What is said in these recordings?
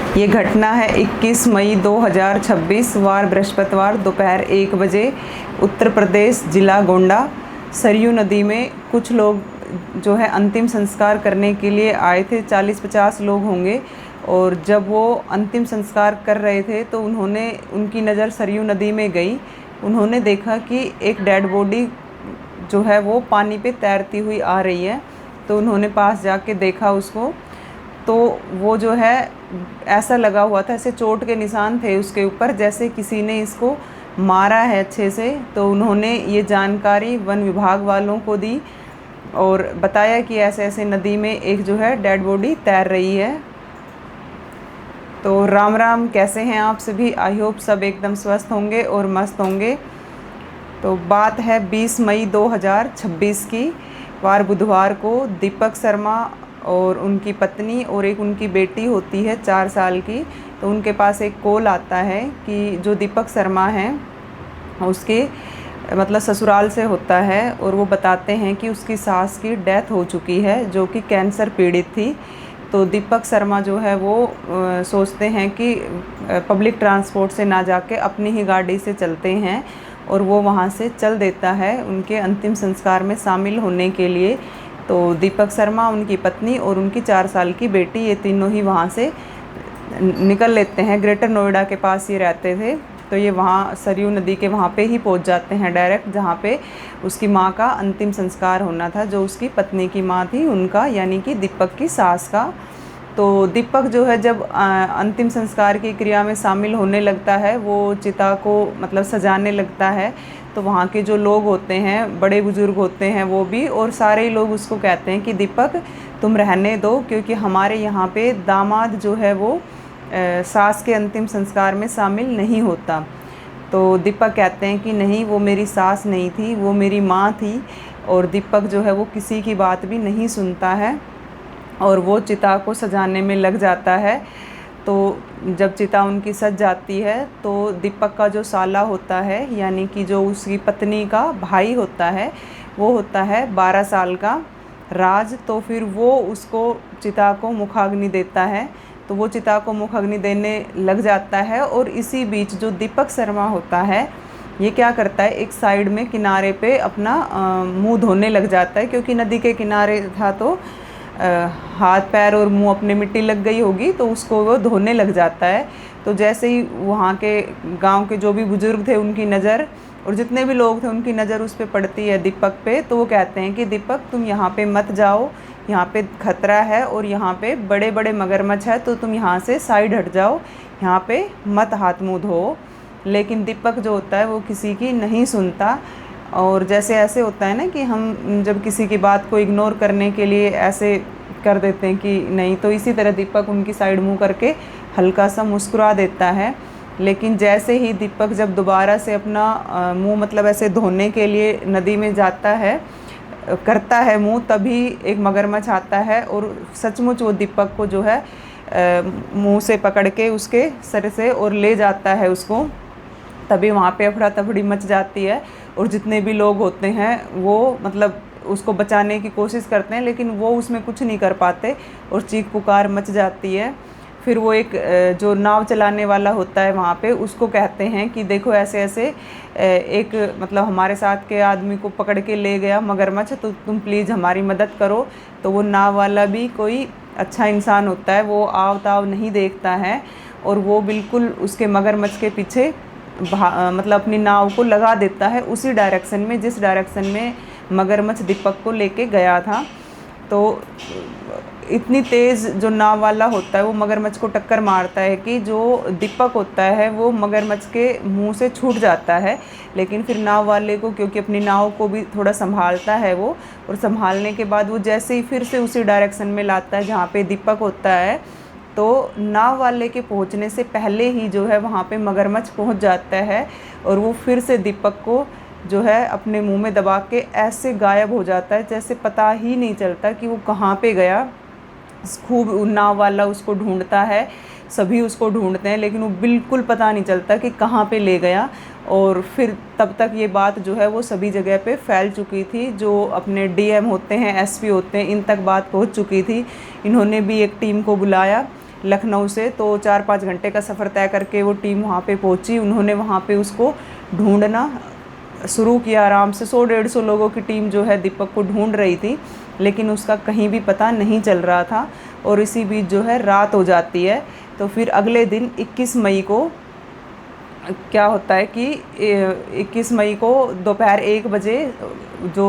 ये घटना है 21 मई 2026 वार बृहस्पतिवार दोपहर 1 बजे उत्तर प्रदेश जिला गोंडा। सरयू नदी में कुछ लोग जो है अंतिम संस्कार करने के लिए आए थे, 40-50 लोग होंगे। और जब वो अंतिम संस्कार कर रहे थे तो उनकी नज़र सरयू नदी में गई। उन्होंने देखा कि एक डेड बॉडी जो है वो पानी पे तैरती हुई आ रही है। तो उन्होंने पास जाके देखा उसको, तो वो जो है ऐसा लगा हुआ था, ऐसे चोट के निशान थे उसके ऊपर, जैसे किसी ने इसको मारा है अच्छे से। तो उन्होंने ये जानकारी वन विभाग वालों को दी और बताया कि ऐसे ऐसे नदी में एक जो है डेड बॉडी तैर रही है। तो राम राम, कैसे हैं आप सभी? आई होप सब एकदम स्वस्थ होंगे और मस्त होंगे। तो बात है 20 मई 2026 की, वार बुधवार को दीपक शर्मा और उनकी पत्नी और एक उनकी बेटी होती है 4 साल की। तो उनके पास एक कॉल आता है कि जो दीपक शर्मा हैं उसके मतलब ससुराल से होता है, और वो बताते हैं कि उसकी सास की डेथ हो चुकी है जो कि कैंसर पीड़ित थी। तो दीपक शर्मा जो है वो सोचते हैं कि पब्लिक ट्रांसपोर्ट से ना जाके अपनी ही गाड़ी से चलते हैं, और वो वहाँ से चल देता है उनके अंतिम संस्कार में शामिल होने के लिए। तो दीपक शर्मा, उनकी पत्नी और उनकी 4 साल की बेटी, ये तीनों ही वहाँ से निकल लेते हैं। ग्रेटर नोएडा के पास ये रहते थे, तो ये वहाँ सरयू नदी के वहाँ पे ही पहुँच जाते हैं डायरेक्ट, जहाँ पे उसकी माँ का अंतिम संस्कार होना था, जो उसकी पत्नी की माँ थी उनका, यानी कि दीपक की सास का। तो दीपक जो है जब अंतिम संस्कार की क्रिया में शामिल होने लगता है, वो चिता को मतलब सजाने लगता है। तो वहाँ के जो लोग होते हैं, बड़े बुजुर्ग होते हैं वो भी, और सारे ही लोग उसको कहते हैं कि दीपक तुम रहने दो, क्योंकि हमारे यहाँ पे दामाद जो है वो सास के अंतिम संस्कार में शामिल नहीं होता। तो दीपक कहते हैं कि नहीं, वो मेरी सास नहीं थी, वो मेरी माँ थी। और दीपक जो है वो किसी की बात भी नहीं सुनता है और वो चिता को सजाने में लग जाता है। तो जब चिता उनकी सज जाती है तो दीपक का जो साला होता है, यानी कि जो उसकी पत्नी का भाई होता है, वो होता है 12 साल का राज। तो फिर वो उसको चिता को मुखाग्नि देता है। तो वो चिता को मुखाग्नि देने लग जाता है, और इसी बीच जो दीपक शर्मा होता है ये क्या करता है, एक साइड में किनारे पे अपना मुंह धोने लग जाता है, क्योंकि नदी के किनारे था तो हाथ पैर और मुंह अपने मिट्टी लग गई होगी, तो उसको वो धोने लग जाता है। तो जैसे ही वहाँ के गांव के जो भी बुजुर्ग थे उनकी नज़र, और जितने भी लोग थे उनकी नज़र उस पर पड़ती है दीपक पे, तो वो कहते हैं कि दीपक तुम यहाँ पे मत जाओ, यहाँ पे खतरा है और यहाँ पे बड़े बड़े मगरमच्छ है, तो तुम यहाँ से साइड हट जाओ, यहाँ पे मत हाथ मुँह धो। लेकिन दीपक जो होता है वो किसी की नहीं सुनता। और जैसे ऐसे होता है ना कि हम जब किसी की बात को इग्नोर करने के लिए ऐसे कर देते हैं कि नहीं, तो इसी तरह दीपक उनकी साइड मुंह करके हल्का सा मुस्कुरा देता है। लेकिन जैसे ही दीपक जब दोबारा से अपना मुंह मतलब ऐसे धोने के लिए नदी में जाता है, करता है मुंह, तभी एक मगरमच्छ आता है और सचमुच वो दीपक को जो है मुंह से पकड़ के उसके सर से और ले जाता है उसको। तभी वहाँ पे अफड़ा तफड़ी मच जाती है, और जितने भी लोग होते हैं वो मतलब उसको बचाने की कोशिश करते हैं, लेकिन वो उसमें कुछ नहीं कर पाते और चीख पुकार मच जाती है। फिर वो एक जो नाव चलाने वाला होता है वहाँ पे, उसको कहते हैं कि देखो ऐसे ऐसे एक मतलब हमारे साथ के आदमी को पकड़ के ले गया मगरमच्छ, तो तुम प्लीज़ हमारी मदद करो। तो वो नाव वाला भी कोई अच्छा इंसान होता है, वो आव ताव नहीं देखता है, और वो बिल्कुल उसके मगरमच्छ के पीछे मतलब अपनी नाव को लगा देता है उसी डायरेक्शन में जिस डायरेक्शन में मगरमच्छ दीपक को लेके गया था। तो इतनी तेज़ जो नाव वाला होता है वो मगरमच्छ को टक्कर मारता है कि जो दीपक होता है वो मगरमच्छ के मुंह से छूट जाता है। लेकिन फिर नाव वाले को, क्योंकि अपनी नाव को भी थोड़ा संभालता है वो, और संभालने के बाद वो जैसे ही फिर से उसी डायरेक्शन में लाता है जहाँ पे दीपक होता है, तो नाव वाले के पहुंचने से पहले ही जो है वहाँ पे मगरमच्छ पहुंच जाता है, और वो फिर से दीपक को जो है अपने मुंह में दबा के ऐसे गायब हो जाता है जैसे पता ही नहीं चलता कि वो कहाँ पे गया। खूब नाव वाला उसको ढूंढता है, सभी उसको ढूंढते हैं, लेकिन वो बिल्कुल पता नहीं चलता कि कहाँ पे ले गया। और फिर तब तक ये बात जो है वो सभी जगह पे फैल चुकी थी, जो अपने डीएम होते हैं, एसपी होते हैं, इन तक बात पहुँच चुकी थी। इन्होंने भी एक टीम को बुलाया, लखनऊ से, तो 4-5 घंटे का सफ़र तय करके वो टीम वहाँ पे पहुँची। उन्होंने वहाँ पे उसको ढूंढना शुरू किया आराम से। 100-150 लोगों की टीम जो है दीपक को ढूंढ रही थी, लेकिन उसका कहीं भी पता नहीं चल रहा था। और इसी बीच जो है रात हो जाती है। तो फिर अगले दिन 21 मई को क्या होता है कि 21 मई को दोपहर 1 बजे जो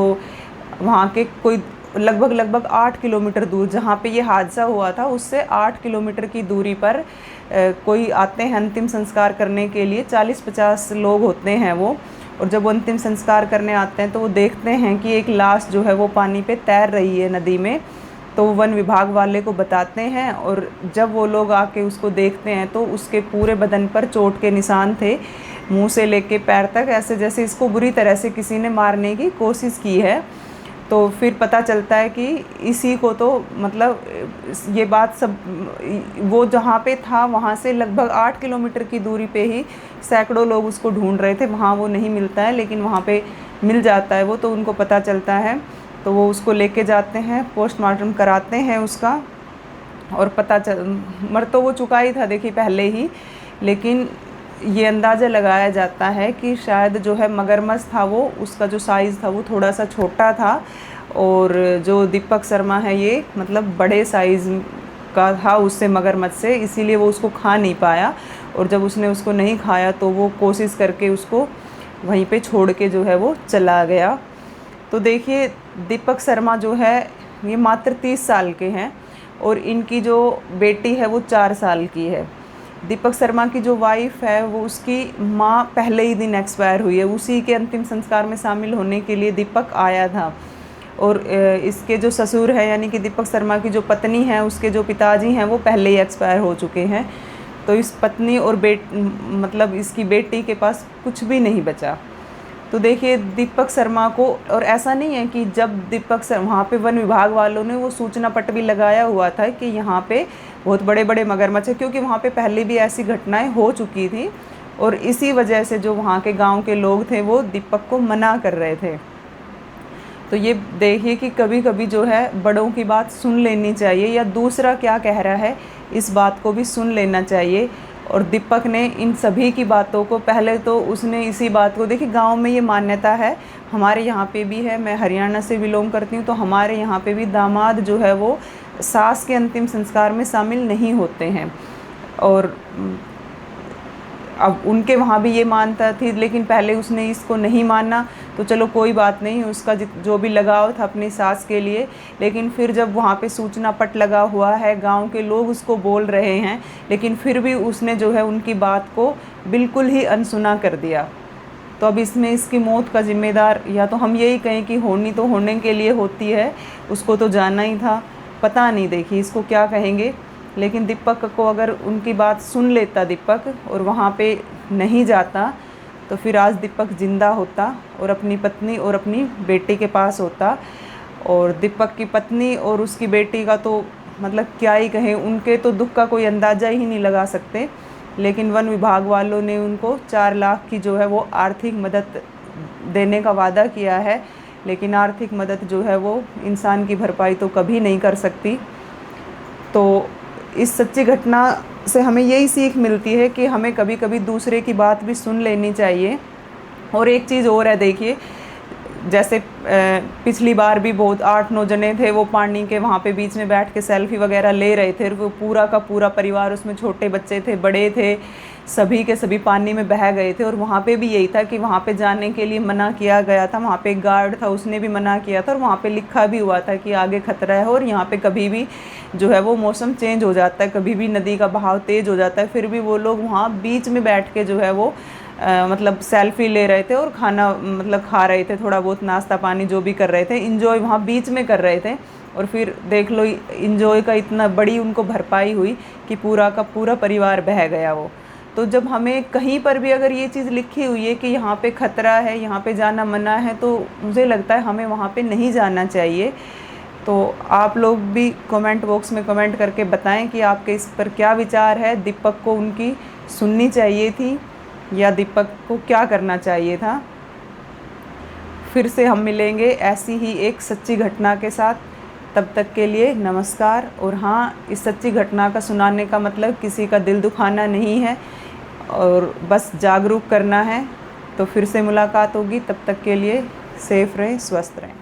वहाँ के कोई लगभग 8 किलोमीटर दूर, जहाँ पे ये हादसा हुआ था उससे 8 किलोमीटर की दूरी पर कोई आते हैं अंतिम संस्कार करने के लिए। 40-50 लोग होते हैं वो। और जब वो अंतिम संस्कार करने आते हैं तो वो देखते हैं कि एक लाश जो है वो पानी पे तैर रही है नदी में। तो वन विभाग वाले को बताते हैं, और जब वो लोग आके उसको देखते हैं तो उसके पूरे बदन पर चोट के निशान थे, मुंह से लेके पैर तक, ऐसे जैसे इसको बुरी तरह से किसी ने मारने की कोशिश की है। तो फिर पता चलता है कि इसी को तो मतलब ये बात सब, वो जहाँ पे था वहाँ से लगभग 8 किलोमीटर की दूरी पे ही सैकड़ों लोग उसको ढूंढ रहे थे। वहाँ वो नहीं मिलता है, लेकिन वहाँ पे मिल जाता है वो, तो उनको पता चलता है। तो वो उसको लेके जाते हैं, पोस्टमार्टम कराते हैं उसका, और मर तो वो चुका ही था देखिए पहले ही, लेकिन ये अंदाज़ा लगाया जाता है कि शायद जो है मगरमच्छ था वो, उसका जो साइज़ था वो थोड़ा सा छोटा था, और जो दीपक शर्मा है ये मतलब बड़े साइज़ का था उससे, मगरमच्छ से, इसीलिए वो उसको खा नहीं पाया। और जब उसने उसको नहीं खाया तो वो कोशिश करके उसको वहीं पे छोड़ के जो है वो चला गया। तो देखिए दीपक शर्मा जो है ये मात्र 30 साल के हैं, और इनकी जो बेटी है वो 4 साल की है। दीपक शर्मा की जो वाइफ है वो, उसकी माँ पहले ही दिन एक्सपायर हुई है। उसी के अंतिम संस्कार में शामिल होने के लिए दीपक आया था। और इसके जो ससुर है यानी कि दीपक शर्मा की जो पत्नी है, उसके जो पिताजी हैं वो पहले ही एक्सपायर हो चुके हैं। तो इस पत्नी और मतलब इसकी बेटी के पास कुछ भी नहीं बचा। तो देखिए दीपक शर्मा को, और ऐसा नहीं है कि जब दीपक शर्मा वहाँ पे वन विभाग वालों ने वो सूचना पट भी लगाया हुआ था कि यहाँ पे बहुत बड़े बड़े मगरमच्छ है, क्योंकि वहाँ पे पहले भी ऐसी घटनाएं हो चुकी थी। और इसी वजह से जो वहाँ के गांव के लोग थे वो दीपक को मना कर रहे थे। तो ये देखिए कि कभी कभी जो है बड़ों की बात सुन लेनी चाहिए, या दूसरा क्या कह रहा है इस बात को भी सुन लेना चाहिए। और दीपक ने इन सभी की बातों को, पहले तो उसने इसी बात को, देखिए गांव में ये मान्यता है, हमारे यहाँ पे भी है, मैं हरियाणा से बिलोंग करती हूँ, तो हमारे यहाँ पे भी दामाद जो है वो सास के अंतिम संस्कार में शामिल नहीं होते हैं। और अब उनके वहाँ भी ये मानता थी, लेकिन पहले उसने इसको नहीं माना, तो चलो कोई बात नहीं, उसका जो भी लगाव था अपनी सास के लिए। लेकिन फिर जब वहाँ पे सूचना पट लगा हुआ है, गांव के लोग उसको बोल रहे हैं, लेकिन फिर भी उसने जो है उनकी बात को बिल्कुल ही अनसुना कर दिया। तो अब इसमें इसकी मौत का जिम्मेदार, या तो हम यही कहें कि होनी तो होने के लिए होती है, उसको तो जाना ही था, पता नहीं देखिए इसको क्या कहेंगे। लेकिन दीपक को अगर उनकी बात सुन लेता दीपक और वहाँ पे नहीं जाता, तो फिर आज दीपक ज़िंदा होता और अपनी पत्नी और अपनी बेटी के पास होता। और दीपक की पत्नी और उसकी बेटी का तो मतलब क्या ही कहें, उनके तो दुख का कोई अंदाज़ा ही नहीं लगा सकते। लेकिन वन विभाग वालों ने उनको 4 लाख की जो है वो आर्थिक मदद देने का वादा किया है, लेकिन आर्थिक मदद जो है वो इंसान की भरपाई तो कभी नहीं कर सकती। तो इस सच्ची घटना से हमें यही सीख मिलती है कि हमें कभी कभी दूसरे की बात भी सुन लेनी चाहिए। और एक चीज़ और है, देखिए जैसे पिछली बार भी बहुत 8-9 जने थे, वो पानी के वहाँ पे बीच में बैठ के सेल्फी वगैरह ले रहे थे, वो पूरा का पूरा परिवार, उसमें छोटे बच्चे थे, बड़े थे, सभी के सभी पानी में बह गए थे। और वहाँ पे भी यही था कि वहाँ पे जाने के लिए मना किया गया था। वहाँ पे एक गार्ड था, उसने भी मना किया था, और वहाँ पे लिखा भी हुआ था कि आगे खतरा है और यहाँ पे कभी भी जो है वो मौसम चेंज हो जाता है, कभी भी नदी का बहाव तेज़ हो जाता है। फिर भी वो लोग वहाँ बीच में बैठ के जो है वो मतलब सेल्फी ले रहे थे और खाना मतलब खा रहे थे, थोड़ा बहुत नाश्ता पानी जो भी कर रहे थे, इंजॉय वहाँ बीच में कर रहे थे। और फिर देख लो इंजॉय का इतना बड़ी उनको भरपाई हुई कि पूरा का पूरा परिवार बह गया वो। तो जब हमें कहीं पर भी अगर ये चीज़ लिखी हुई है कि यहाँ पे ख़तरा है, यहाँ पे जाना मना है, तो मुझे लगता है हमें वहाँ पे नहीं जाना चाहिए। तो आप लोग भी कमेंट बॉक्स में कमेंट करके बताएं कि आपके इस पर क्या विचार है। दीपक को उनकी सुननी चाहिए थी या दीपक को क्या करना चाहिए था। फिर से हम मिलेंगे ऐसी ही एक सच्ची घटना के साथ। तब तक के लिए नमस्कार। और हाँ, इस सच्ची घटना का सुनाने का मतलब किसी का दिल दुखाना नहीं है और बस जागरूक करना है। तो फिर से मुलाकात होगी, तब तक के लिए सेफ रहें, स्वस्थ रहें।